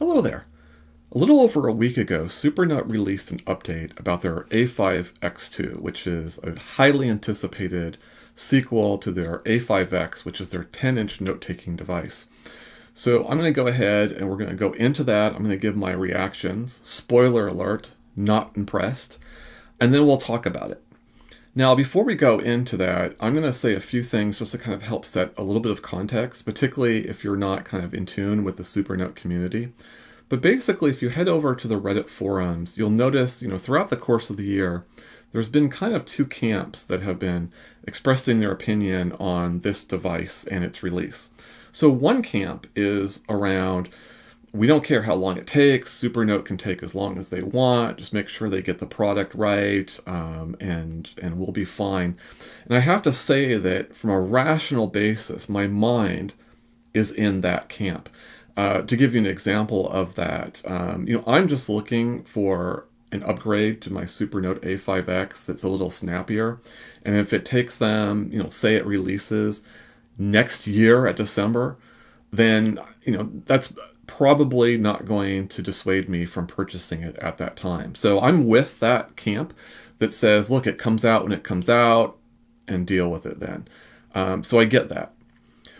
Hello there. A little over a week ago, Supernote released an update about their A5X2, which is a highly anticipated sequel to their A5X, which is their 10-inch note-taking device. So I'm going to go ahead and we're going to go into that. I'm going to give my reactions. Spoiler alert, not impressed. And then we'll talk about it. Now, before we go into that, I'm going to say a few things just to kind of help set a little bit of context, particularly if you're not kind of in tune with the Supernote community. But basically, if you head over to the Reddit forums, you'll notice, throughout the course of the year, there's been kind of two camps that have been expressing their opinion on this device and its release. So one camp is around, we don't care how long it takes, Supernote can take as long as they want, just make sure they get the product right, and we'll be fine. And I have to say that from a rational basis, my mind is in that camp. To give you an example of that, I'm just looking for an upgrade to my Supernote A5X that's a little snappier. And if it takes them, say it releases next year at December, then, that's probably not going to dissuade me from purchasing it at that time. So I'm with that camp that says, look, it comes out when it comes out and deal with it then. So I get that.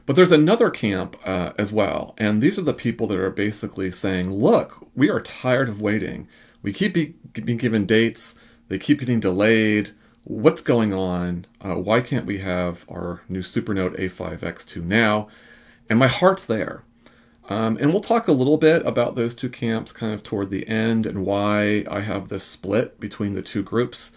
But there's another camp as well, and these are the people that are basically saying, look, we are tired of waiting. We keep being given dates. They keep getting delayed. What's going on? Why can't we have our new Supernote A5X2 now? And my heart's there. And we'll talk a little bit about those two camps kind of toward the end and why I have this split between the two groups.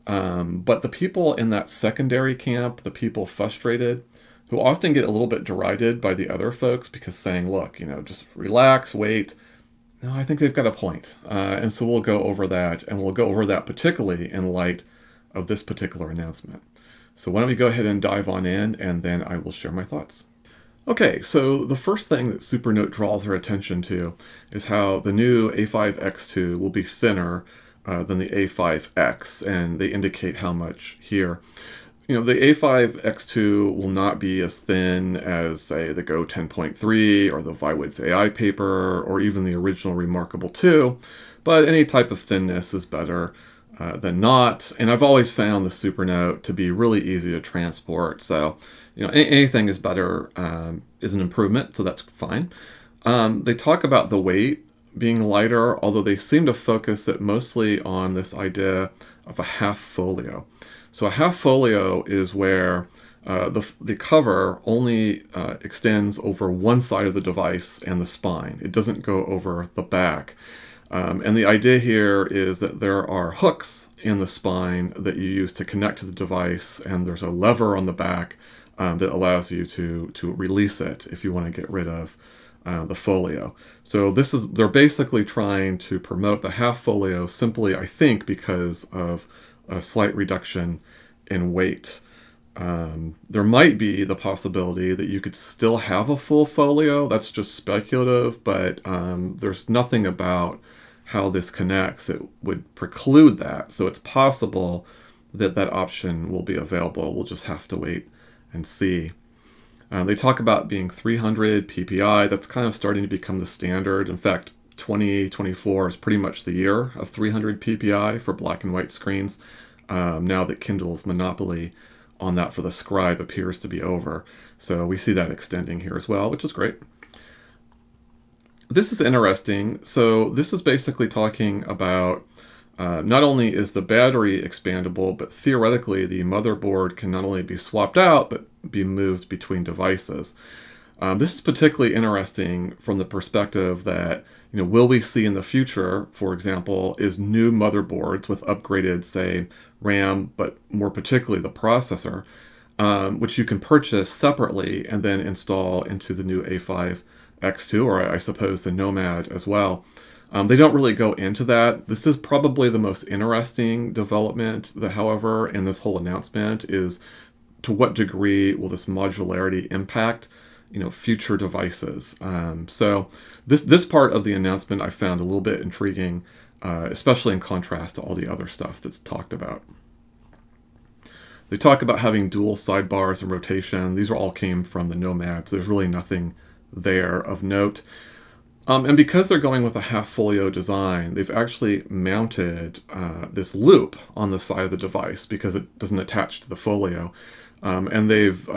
But the people in that secondary camp, the people frustrated, who often get a little bit derided by the other folks because saying, look, just relax, wait. No, I think they've got a point. And so we'll go over that, and we'll go over that particularly in light of this particular announcement. So why don't we go ahead and dive on in, and then I will share my thoughts. Okay, so the first thing that Supernote draws our attention to is how the new A5X2 will be thinner than the A5X, and they indicate how much here. The A5X2 will not be as thin as, say, the Go 10.3 or the Viwit's AI paper or even the original Remarkable 2, but any type of thinness is better than not. And I've always found the Supernote to be really easy to transport, so anything is better, is an improvement, so that's fine. They talk about the weight being lighter, although they seem to focus it mostly on this idea of a half folio. So a half folio is where the cover only extends over one side of the device and the spine. It doesn't go over the back. And the idea here is that there are hooks in the spine that you use to connect to the device, and there's a lever on the back that allows you to release it if you want to get rid of the folio. So they're basically trying to promote the half folio simply, I think, because of a slight reduction in weight. There might be the possibility that you could still have a full folio. That's just speculative, but there's nothing about how this connects that would preclude that. So it's possible that that option will be available. We'll just have to wait and see. They talk about being 300 ppi. That's kind of starting to become the standard. In fact, 2024 is pretty much the year of 300 ppi for black and white screens. Now that Kindle's monopoly on that for the scribe appears to be over. So we see that extending here as well, which is great. This is interesting. So this is basically talking about not only is the battery expandable, but theoretically the motherboard can not only be swapped out, but be moved between devices. This is particularly interesting from the perspective that, will we see in the future, for example, is new motherboards with upgraded, say, RAM, but more particularly the processor, which you can purchase separately and then install into the new A5X2, or I suppose the Nomad as well. They don't really go into that. This is probably the most interesting development, however, in this whole announcement is to what degree will this modularity impact future devices. So this part of the announcement I found a little bit intriguing, especially in contrast to all the other stuff that's talked about. They talk about having dual sidebars and rotation. These all came from the Nomad, so there's really nothing there of note. And because they're going with a half folio design, they've actually mounted this loop on the side of the device because it doesn't attach to the folio. And they've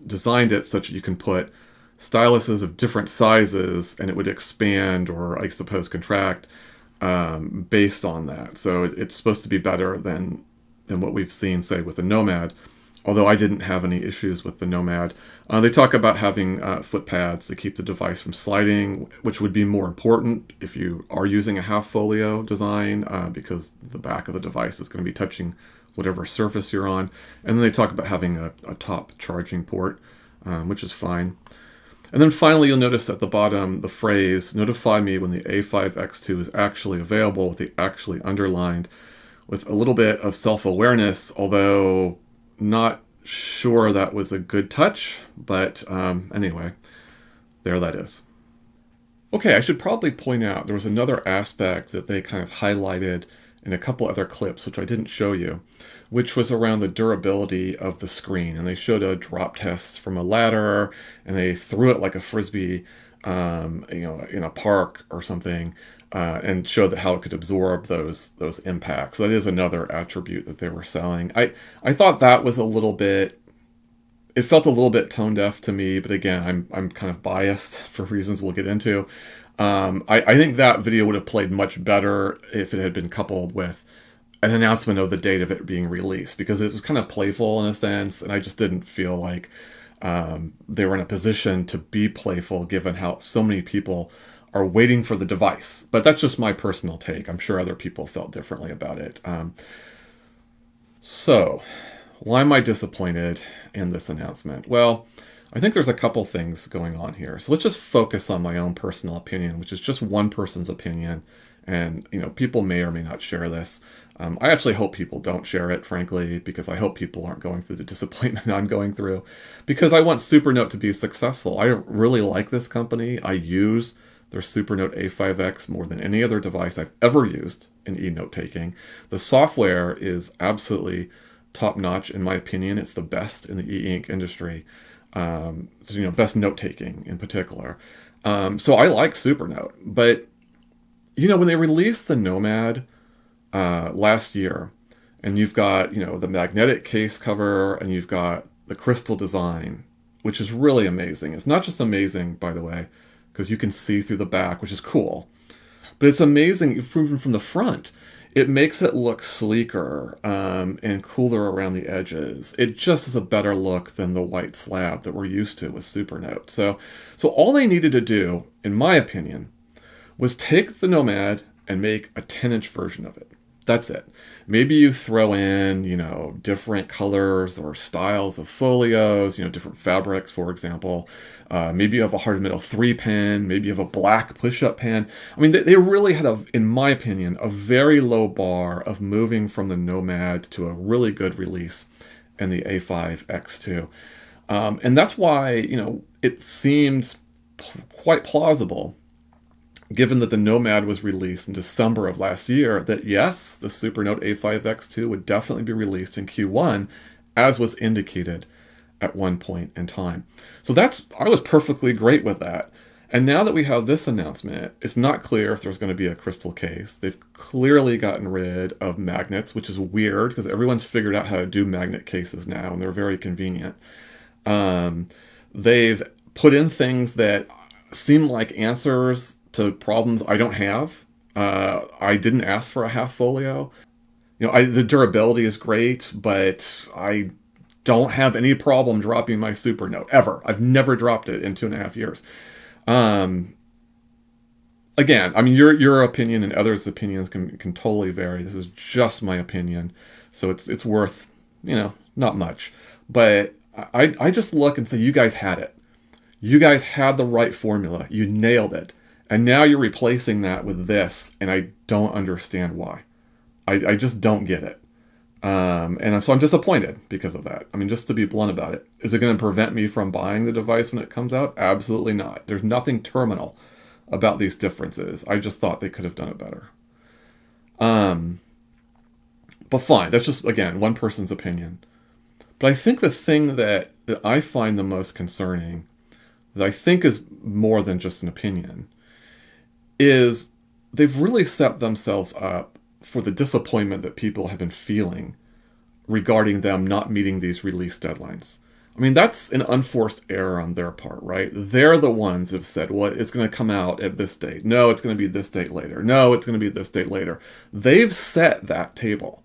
designed it such that you can put styluses of different sizes and it would expand or, I suppose, contract based on that. So it's supposed to be better than what we've seen, say, with the Nomad. Although I didn't have any issues with the Nomad. They talk about having foot pads to keep the device from sliding, which would be more important if you are using a half folio design because the back of the device is going to be touching whatever surface you're on. And then they talk about having a top charging port, which is fine. And then finally, you'll notice at the bottom the phrase, notify me when the A5X2 is actually available, with the actually underlined, with a little bit of self-awareness, although not sure that was a good touch, but anyway, there that is. Okay, I should probably point out there was another aspect that they kind of highlighted in a couple other clips, which I didn't show you, which was around the durability of the screen. And they showed a drop test from a ladder, and they threw it like a frisbee, in a park or something, and showed how it could absorb those impacts. So that is another attribute that they were selling. I thought that was a little bit. It felt a little bit tone deaf to me, but again, I'm kind of biased for reasons we'll get into. I think that video would have played much better if it had been coupled with an announcement of the date of it being released, because it was kind of playful in a sense, and I just didn't feel like they were in a position to be playful given how so many people are waiting for the device. But that's just my personal take. I'm sure other people felt differently about it. So, why am I disappointed in this announcement? Well, I think there's a couple things going on here. So let's just focus on my own personal opinion, which is just one person's opinion. And, people may or may not share this. I actually hope people don't share it, frankly, because I hope people aren't going through the disappointment I'm going through, because I want Supernote to be successful. I really like this company. I use their Supernote A5X more than any other device I've ever used in e-note taking. The software is absolutely top-notch, in my opinion. It's the best in the e-ink industry. Best note-taking in particular. So I like Supernote. But, when they released the Nomad last year, and you've got, the magnetic case cover, and you've got the crystal design, which is really amazing. It's not just amazing, by the way, because you can see through the back, which is cool. But it's amazing even from the front. It makes it look sleeker and cooler around the edges. It just is a better look than the white slab that we're used to with Supernote. So all they needed to do, in my opinion, was take the Nomad and make a 10-inch version of it. That's it. Maybe you throw in, different colors or styles of folios, different fabrics, for example. Maybe you have a hard metal 3-pen. Maybe you have a black push-up pen. I mean, they really had, in my opinion, a very low bar of moving from the Nomad to a really good release in the A5X2. And that's why, it seemed quite plausible, given that the Nomad was released in December of last year, that yes, the Supernote A5X2 would definitely be released in Q1, as was indicated at one point in time. So I was perfectly great with that. And now that we have this announcement, it's not clear if there's going to be a crystal case. They've clearly gotten rid of magnets, which is weird because everyone's figured out how to do magnet cases now, and they're very convenient. They've put in things that seem like answers to problems I don't have. I didn't ask for a half folio. The durability is great, but I don't have any problem dropping my Supernote, ever. I've never dropped it in 2.5 years. Again, I mean, your opinion and others' opinions can totally vary. This is just my opinion, so it's worth, not much. But I just look and say, you guys had it. You guys had the right formula. You nailed it. And now you're replacing that with this, and I don't understand why. I just don't get it. And so I'm disappointed because of that. I mean, just to be blunt about it. Is it going to prevent me from buying the device when it comes out? Absolutely not. There's nothing terminal about these differences. I just thought they could have done it better. But fine. That's just, again, one person's opinion. But I think the thing that I find the most concerning, that I think is more than just an opinion, is they've really set themselves up for the disappointment that people have been feeling regarding them not meeting these release deadlines. I mean, that's an unforced error on their part, right? They're the ones that have said, well, it's going to come out at this date. No, it's going to be this date later. No, it's going to be this date later. They've set that table.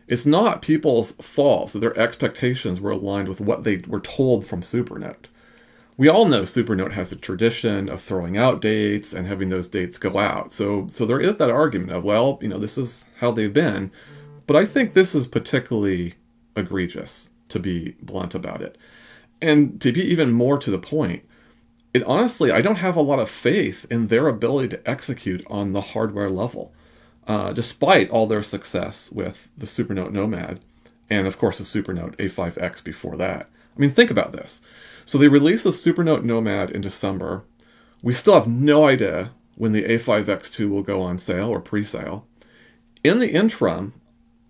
It's not people's fault that their expectations were aligned with what they were told from Supernote. We all know Supernote has a tradition of throwing out dates and having those dates go out. So there is that argument of, well, this is how they've been. But I think this is particularly egregious, to be blunt about it. And to be even more to the point, honestly, I don't have a lot of faith in their ability to execute on the hardware level, despite all their success with the Supernote Nomad and, of course, the Supernote A5X before that. I mean, think about this. So they released the Supernote Nomad in December. We still have no idea when the A5X2 will go on sale or pre-sale. In the interim,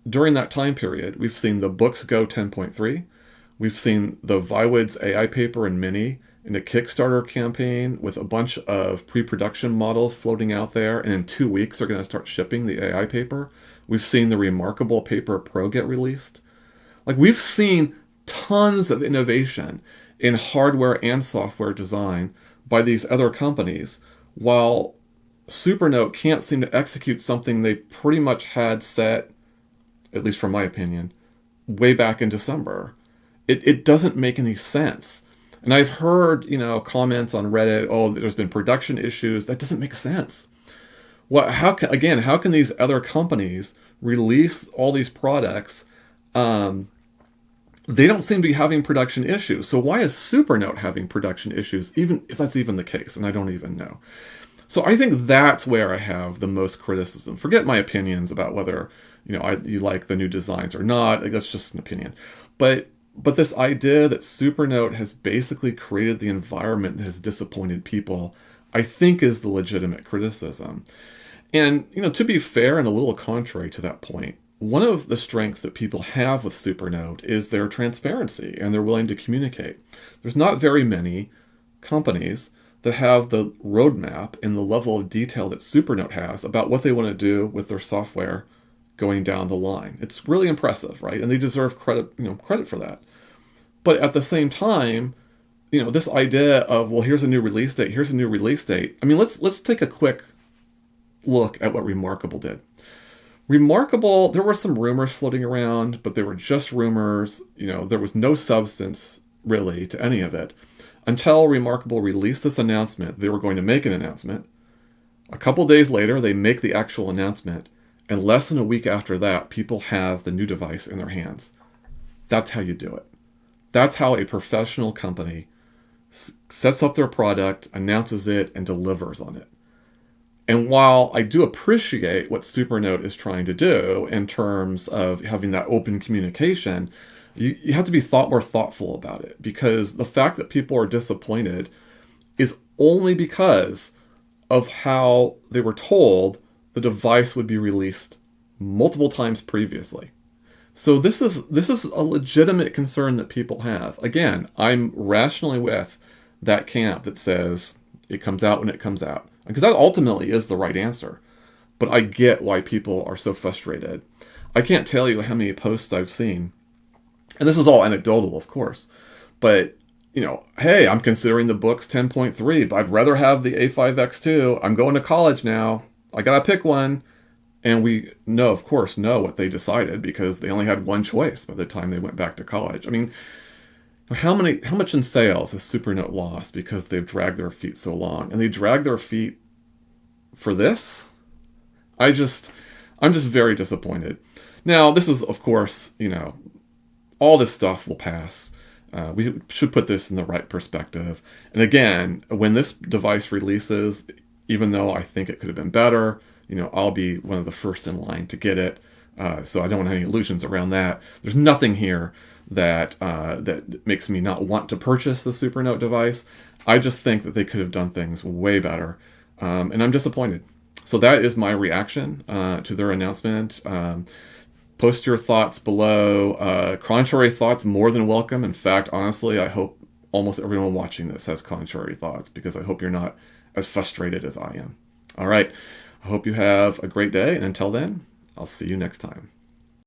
during that time period, we've seen the Books Go 10.3. We've seen the Viwid's AI paper and Mini in a Kickstarter campaign with a bunch of pre-production models floating out there. And in 2 weeks, they're going to start shipping the AI paper. We've seen the Remarkable Paper Pro get released. Like, we've seen tons of innovation in hardware and software design by these other companies, while Supernote can't seem to execute something they pretty much had set, at least from my opinion, way back in December. It doesn't make any sense. And I've heard, comments on Reddit, oh, there's been production issues. That doesn't make sense. How can these other companies release all these products? They don't seem to be having production issues. So why is Supernote having production issues, even if that's even the case? And I don't even know. So I think that's where I have the most criticism. Forget my opinions about whether you like the new designs or not. That's just an opinion. But this idea that Supernote has basically created the environment that has disappointed people, I think is the legitimate criticism. And, to be fair and a little contrary to that point, one of the strengths that people have with Supernote is their transparency and they're willing to communicate. There's not very many companies that have the roadmap and the level of detail that Supernote has about what they want to do with their software going down the line. It's really impressive, right? And they deserve credit for that. But at the same time, this idea of, well, here's a new release date. I mean, let's take a quick look at what Remarkable did. Remarkable, there were some rumors floating around, but they were just rumors. There was no substance really to any of it until Remarkable released this announcement. They were going to make an announcement. A couple days later, they make the actual announcement. And less than a week after that, people have the new device in their hands. That's how you do it. That's how a professional company sets up their product, announces it, and delivers on it. And while I do appreciate what Supernote is trying to do in terms of having that open communication, you have to be more thoughtful about it, because the fact that people are disappointed is only because of how they were told the device would be released multiple times previously. So this is a legitimate concern that people have. Again, I'm rationally with that camp that says it comes out when it comes out, because that ultimately is the right answer. But I get why people are so frustrated. I can't tell you how many posts I've seen, and this is all anecdotal, of course, but hey, I'm considering the Books 10.3, but I'd rather have the A5X2. I'm going to college now. I gotta pick one. And we of course know what they decided, because they only had one choice by the time they went back to college. I mean, how much in sales has Supernote lost because they've dragged their feet so long? And they dragged their feet for this? I'm just very disappointed. Now, this is, of course, all this stuff will pass. We should put this in the right perspective. And again, when this device releases, even though I think it could have been better, I'll be one of the first in line to get it. So I don't have any illusions around that. There's nothing here that makes me not want to purchase the Supernote device. I just think that they could have done things way better. And I'm disappointed. So that is my reaction to their announcement. Post your thoughts below. Contrary thoughts, more than welcome. In fact, honestly, I hope almost everyone watching this has contrary thoughts, because I hope you're not as frustrated as I am. All right. I hope you have a great day. And until then, I'll see you next time.